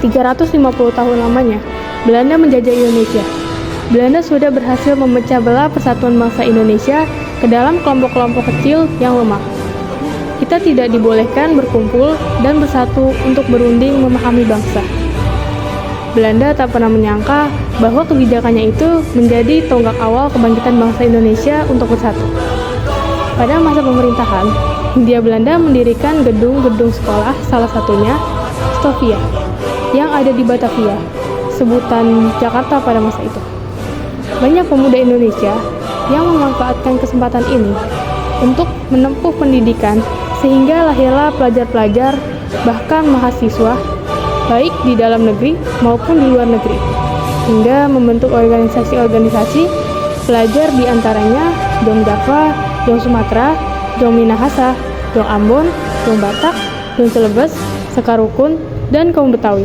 350 tahun lamanya, Belanda menjajah Indonesia. Belanda sudah berhasil memecah belah persatuan bangsa Indonesia ke dalam kelompok-kelompok kecil yang lemah. Kita tidak dibolehkan berkumpul dan bersatu untuk berunding memahami bangsa. Belanda tak pernah menyangka bahwa kebijakannya itu menjadi tonggak awal kebangkitan bangsa Indonesia untuk bersatu. Pada masa pemerintahan, Hindia Belanda mendirikan gedung-gedung sekolah, salah satunya Stovia, yang ada di Batavia, sebutan Jakarta pada masa itu. Banyak pemuda Indonesia yang memanfaatkan kesempatan ini untuk menempuh pendidikan sehingga lahirlah pelajar-pelajar, bahkan mahasiswa, baik di dalam negeri maupun di luar negeri, hingga membentuk organisasi-organisasi pelajar di antaranya Dong Java, Dong Sumatera, Dong Minahasa, Dong Ambon, Dong Batak, Dong Celebes, Sekarukun, dan kaum Betawi.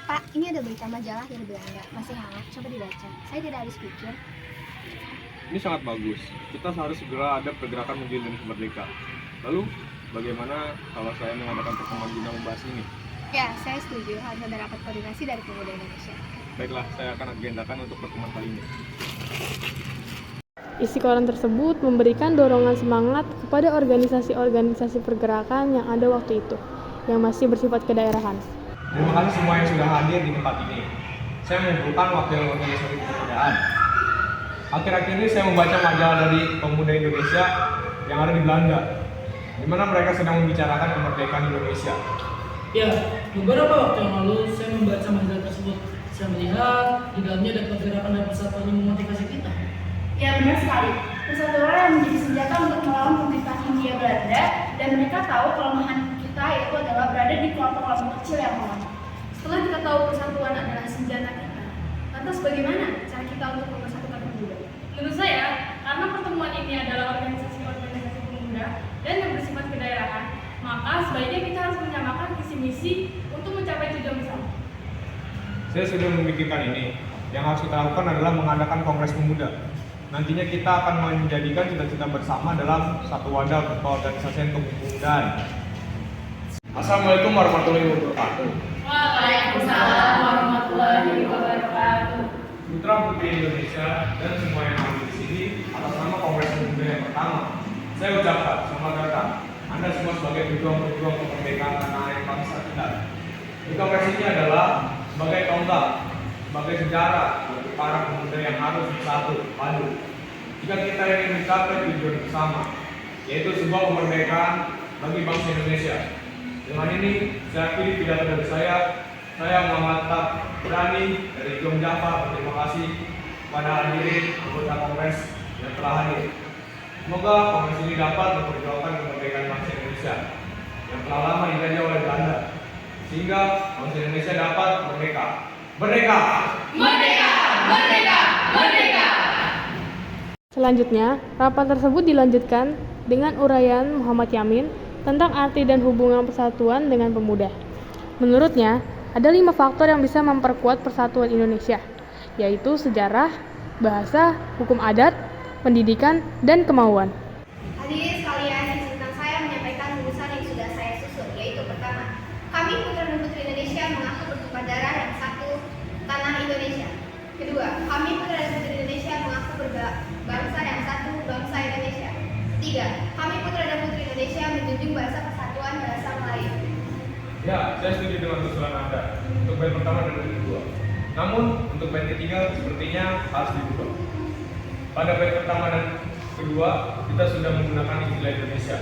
Pak, ini ada berita majalah dari Belanda, masih hangat, coba dibaca. Saya tidak habis pikir. Ini sangat bagus. Kita harus segera ada pergerakan menuju Indonesia merdeka. Lalu, bagaimana kalau saya mengadakan pertemuan guna membahas ini? Ya, saya setuju. Harus ada rapat koordinasi dari pemuda Indonesia. Baiklah, saya akan agendakan untuk pertemuan kali ini. Isi koran tersebut memberikan dorongan semangat kepada organisasi-organisasi pergerakan yang ada waktu itu, yang masih bersifat kedaerahan. Terima kasih semua yang sudah hadir di tempat ini. Saya mengumpulkan wakil organisasi kepemudaan. Akhir-akhir ini saya membaca majalah dari pemuda Indonesia yang ada di Belanda, di mana mereka sedang membicarakan kemerdekaan Indonesia. Ya, beberapa waktu yang lalu saya membaca majalah tersebut. Saya melihat di dalamnya ada pergerakan dan persatuan yang memotivasi kita. Ya benar sekali. Persatuan yang menjadi senjata untuk melawan pemerintahan Hindia Belanda, dan mereka tahu kelemahan kita yaitu adalah berada di kelompok-kelompok kecil yang lemah. Setelah kita tahu persatuan adalah senjata kita, lantas bagaimana cara kita untuk mempersatukan pemuda? Menurut saya, karena pertemuan ini adalah organisasi-organisasi pemuda dan yang bersifat kedaerahan, maka sebaiknya kita harus menyamakan visi misi untuk mencapai tujuan bersama. Saya sudah memikirkan ini. Yang harus kita lakukan adalah mengadakan kongres pemuda. Nantinya kita akan menjadikan cita-cita bersama dalam satu wadah organisasi untuk kepemudaan. Assalamualaikum warahmatullahi wabarakatuh. Waalaikumsalam warahmatullahi wabarakatuh. Putra Putri Indonesia dan semua yang hadir di sini atas nama Kongres Pemuda yang pertama, saya ucapkan selamat datang. Anda semua sebagai pejuang-pejuang kemerdekaan tanah air bangsa kita. Di kongres ini adalah sebagai tonggak, sebagai sejarah bagi para pemuda yang harus bersatu, padu. Jika kita ingin mencapai tujuan bersama, yaitu sebuah kemerdekaan bagi bangsa Indonesia. Dengan ini, saya akhiri pidato dari saya Muhammad Tabrani dari Jom Java berterima kasih kepada hadirin anggota kongres yang telah hadir. Semoga kongres ini dapat memperjuangkan kemerdekaan bangsa Indonesia yang telah lama dijajah oleh Belanda, sehingga bangsa Indonesia dapat merdeka. Merdeka! Merdeka! Merdeka! Merdeka! Selanjutnya, rapat tersebut dilanjutkan dengan uraian Muhammad Yamin tentang arti dan hubungan persatuan dengan pemuda. Menurutnya, ada 5 faktor yang bisa memperkuat persatuan Indonesia, yaitu sejarah, bahasa, hukum adat, pendidikan, dan kemauan. Hadirin sekalian, izinkan saya menyampaikan rumusan yang sudah saya susun, yaitu pertama, kami putra dan putri Indonesia mengaku bertumpah darah yang satu tanah Indonesia. Kedua, kami putra dan putri Indonesia mengaku berbangsa yang satu bangsa Indonesia. Tiga, kami putra dan putri Indonesia menjunjung bahasa persatuan bahasa Melayu. Ya, saya setuju dengan usulan Anda untuk bait pertama dan bait kedua. Namun, untuk bait ketiga sepertinya harus diubah. Pada bait pertama dan kedua, kita sudah menggunakan istilah Indonesia.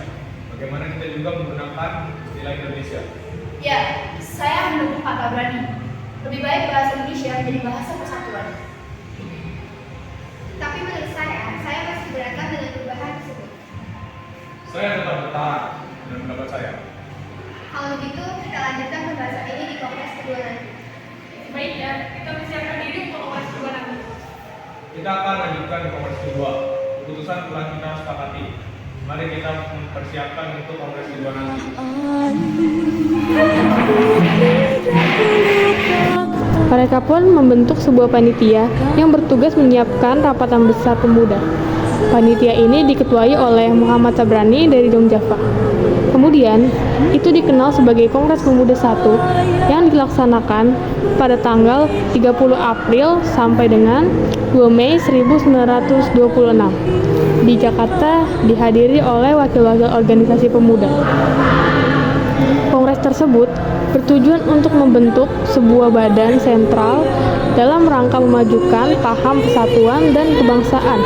Bagaimana kita juga menggunakan istilah Indonesia? Ya, saya mendukung Pak Tabrani. Lebih baik bahasa Indonesia menjadi bahasa persatuan. Tapi menurut saya masih keberatan dengan perubahan tersebut. Saya tetap bertahan dengan pendapat saya. Kalau begitu, kita lanjutkan pembahasan ini di kongres kedua nanti. Baiknya, kita persiapkan diri untuk kongres kedua nanti. Kita akan lanjutkan ke kongres kedua. Keputusan telah kita sepakati. Mari kita mempersiapkan untuk kongres kedua nanti. Mereka pun membentuk sebuah panitia yang bertugas menyiapkan rapatan besar pemuda. Panitia ini diketuai oleh Muhammad Tabrani dari Jom Java. Kemudian, itu dikenal sebagai Kongres Pemuda I yang dilaksanakan pada tanggal 30 April sampai dengan 2 Mei 1926. Di Jakarta dihadiri oleh wakil-wakil organisasi pemuda. Kongres tersebut bertujuan untuk membentuk sebuah badan sentral dalam rangka memajukan paham persatuan dan kebangsaan,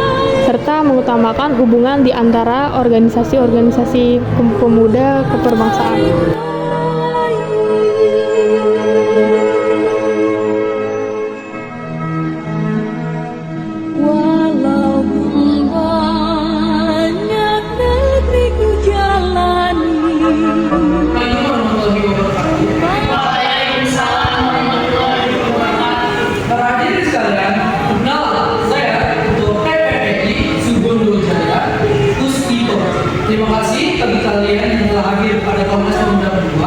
serta mengutamakan hubungan di antara organisasi-organisasi pemuda keperbangsaan. Terima kasih bagi kalian yang telah hadir pada Kongres Pemuda kedua.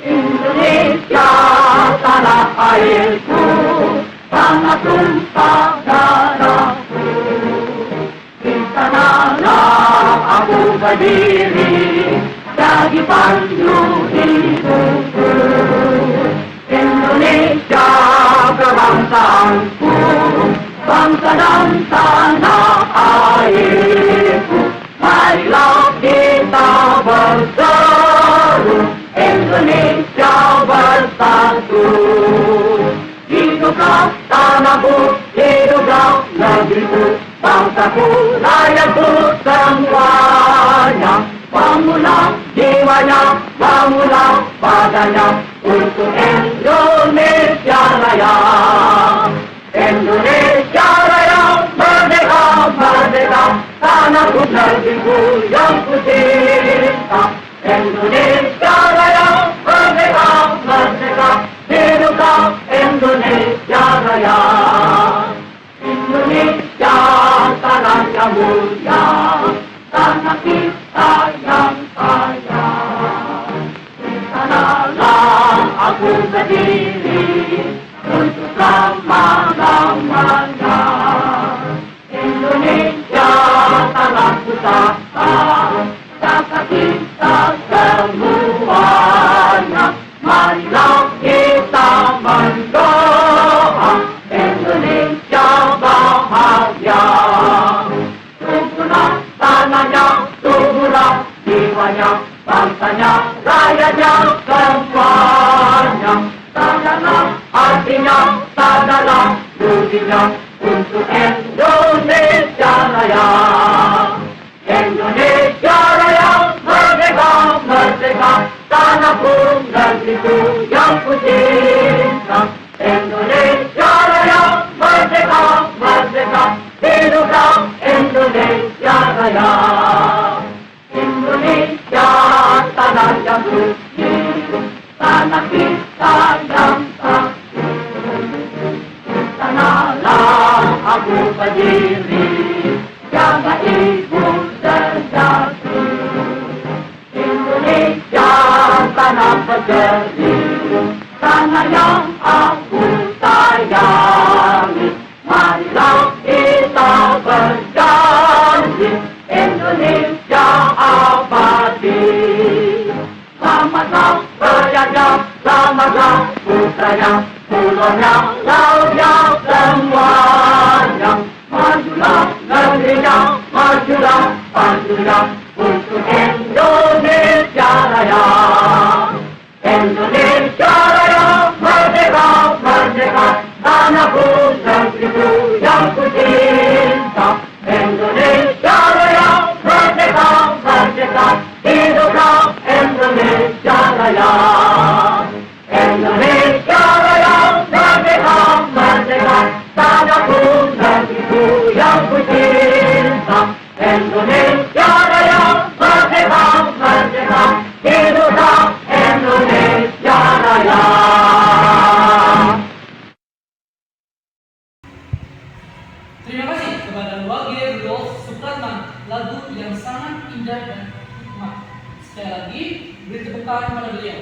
Indonesia tanah airku, tanah tumpah darahku. Di sanalah aku berdiri, jadi pandu hidupku. Indonesia kebangsaanku, bangsa dan tanah airku. Marilah kita berseru, Indonesia bersatu. Hiduplah tanahku, hiduplah negeriku, bangsaku, rakyatku semuanya. Bangunlah jiwanya, bangunlah badannya untuk Indonesia Raya. Indonesia Raya, merdeka, merdeka, tanahku, negeriku yang ku cinta. Indonesia Raya, merdeka, merdeka, hiduplah Indonesia Raya. Indonesia tanah yang mulia, tanah kita yang kaya. Di sanalah aku berdiri untuk selama-lamanya. Indonesia tanah pusaka, pusaka kita semuanya. Marilah kita mendoa Indonesia bahagia. Suburlah tanahnya, suburlah jiwanya, bangsanya, rakyatnya semuanya. Sadarlah artinya, sadarlah budinya untuk Indonesia Raya. Indonesia Raya, merdeka, merdeka, tanahku, negeriku yang ku cinta. Indonesia Raya, merdeka, merdeka, hiduplah Indonesia Raya. Indonesia tanah yang suci, tanah kita yang satu. Sanalah aku berdiri, jaga ibu sejati. Indonesia tanah berseri, tanah yang aku sayangi. Marilah kita berjanji, Indonesia abadi. Selamatlah rakyatnya, selamatlah putranya, pulaunya, lautnya, semuanya. Majulah negerinya, majulah pandunya untuk Indonesia Raya. Indonesia Raya, merdeka, merdeka, tanahku, negeriku yang ku cinta. Indonesia Raya, merdeka, merdeka, hiduplah Indonesia Raya. Indonesia Raya, merdeka, merdeka, tanahku, negeriku yang ku cinta. Indonesia Raya, merdeka, merdeka, hiduplah Indonesia Raya. Terima kasih kepada Wage Rudolf Supratman, lagu yang sangat indah dan hikmat. Sekali lagi, beri tepuk tangan kepada beliau.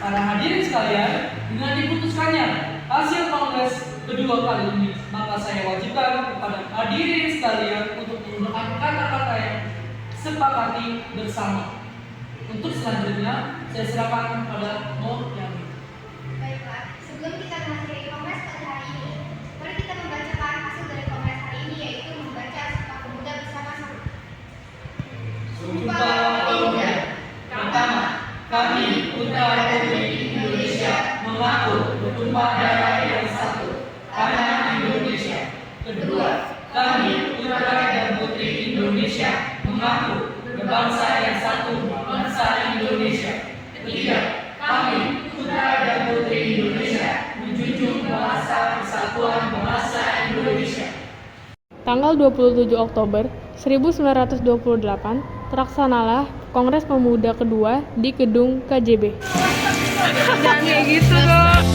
Para hadirin sekalian, dengan diputuskannya hasil kongres kedua kali ini, maka saya wajibkan kepada hadirin sekalian untuk menggunakan kata-kata yang sepakati bersama. Untuk selanjutnya, saya silakan kepada Mo Yami. Baiklah, sebelum kita mengakhiri kongres pada hari ini, mari kita membacakan hasil dari kongres hari ini, yaitu membaca Sumpah Pemuda bersama-sama. Sumpah Pemuda. Pertama, kami Putra Republik Indonesia mengaku bertumpah darah yang satu, tanah Indonesia. Kedua, kami Putra dan Putri Indonesia mengaku berbangsa yang satu, bangsa Indonesia. Ketiga, kami Putra dan Putri Indonesia tanggal 27 Oktober 1928, terlaksanalah Kongres Pemuda kedua di gedung KJB. Jangan kayak gitu dong.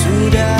Sudah